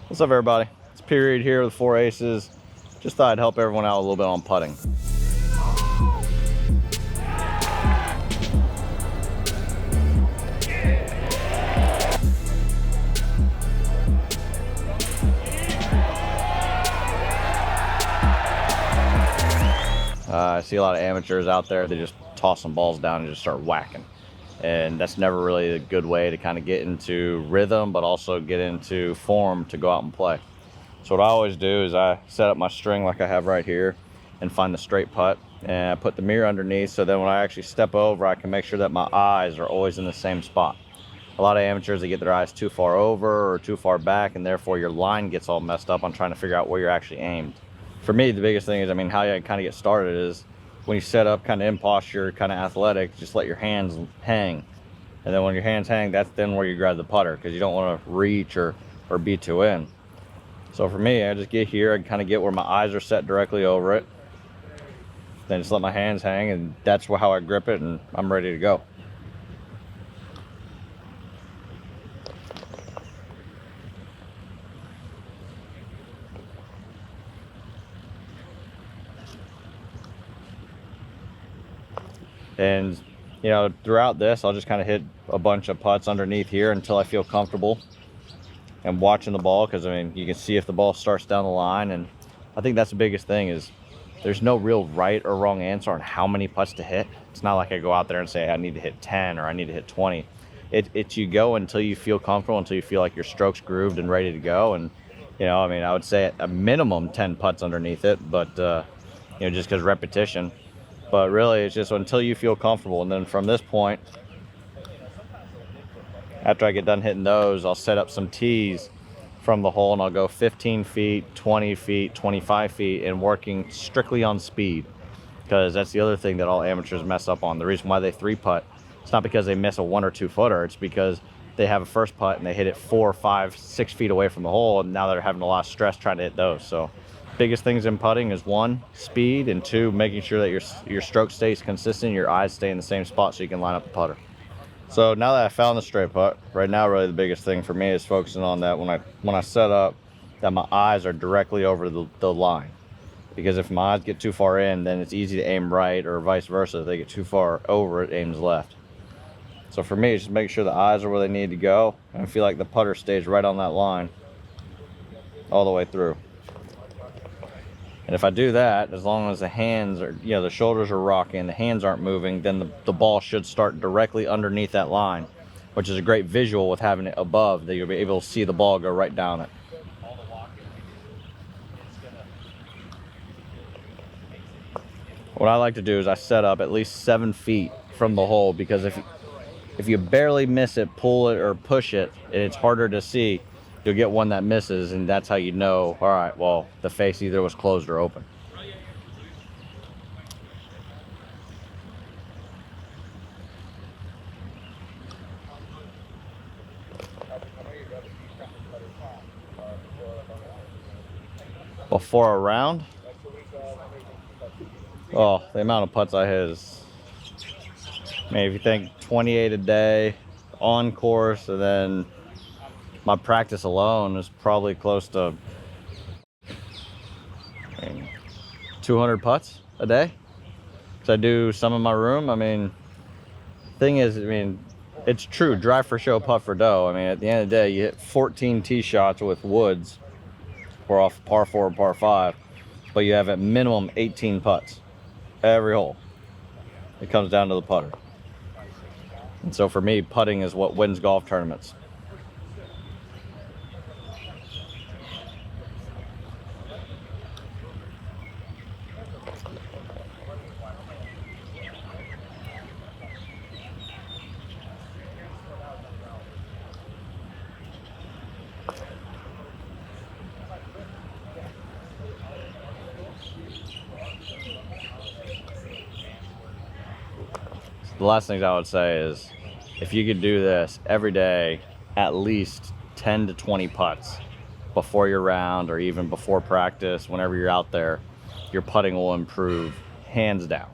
What's up, everybody? It's Period here with 4 Aces. Just thought I'd help everyone out a little bit on putting. I see a lot of amateurs out there, they just toss some balls down and just start whacking. And that's never really a good way to kind of get into rhythm, but also get into form to go out and play. So what I always do is I set up my string like I have right here and find the straight putt, and I put the mirror underneath, so then when I actually step over, I can make sure that my eyes are always in the same spot. A lot of amateurs, they get their eyes too far over or too far back, and therefore your line gets all messed up on trying to figure out where you're actually aimed. For me, the biggest thing is, how you kind of get started is when you set up kind of in posture, kind of athletic, just let your hands hang. And then when your hands hang, that's then where you grab the putter, because you don't want to reach or be too in. So for me, I just get here, I kind of get where my eyes are set directly over it. Then just let my hands hang, and that's how I grip it, and I'm ready to go. And throughout this, I'll just kind of hit a bunch of putts underneath here until I feel comfortable and watching the ball, because you can see if the ball starts down the line. And I think that's the biggest thing, is there's no real right or wrong answer on how many putts to hit. It's not like I go out there and say I need to hit 10 or I need to hit 20. It's you go until you feel comfortable, until you feel like your stroke's grooved and ready to go. And I would say at a minimum 10 putts underneath it, but just because repetition. But really, it's just until you feel comfortable. And then from this point, after I get done hitting those, I'll set up some tees from the hole, and I'll go 15 feet, 20 feet, 25 feet, and working strictly on speed, because that's the other thing that all amateurs mess up on. The reason why they 3-putt, it's not because they miss a 1 or 2 footer. It's because they have a first putt and they hit it 4, 5, 6 feet away from the hole, and now they're having a lot of stress trying to hit those. So biggest things in putting is 1, speed, and 2, making sure that your stroke stays consistent, your eyes stay in the same spot so you can line up the putter. So now that I found the straight putt, right now really the biggest thing for me is focusing on that when I set up, that my eyes are directly over the line. Because if my eyes get too far in, then it's easy to aim right, or vice versa. If they get too far over, it aims left. So for me, it's just make sure the eyes are where they need to go, and I feel like the putter stays right on that line all the way through. And if I do that, as long as the hands are, the shoulders are rocking, the hands aren't moving, then the ball should start directly underneath that line, which is a great visual with having it above, that you'll be able to see the ball go right down it. What I like to do is I set up at least 7 feet from the hole, because if you barely miss it, pull it, or push it, it's harder to see. You'll get one that misses, and that's how you know, all right, well, the face either was closed or open. Before a round? Oh, the amount of putts I hit is, if you think 28 a day on course, and then my practice alone is probably close to 200 putts a day. So I do some in my room. Thing is, it's true, drive for show, putt for dough. At the end of the day, you hit 14 tee shots with woods, or off par 4 or par 5, but you have at minimum 18 putts every hole. It comes down to the putter. And so for me, putting is what wins golf tournaments. The last things I would say is, if you could do this every day, at least 10 to 20 putts before your round, or even before practice, whenever you're out there, your putting will improve hands down.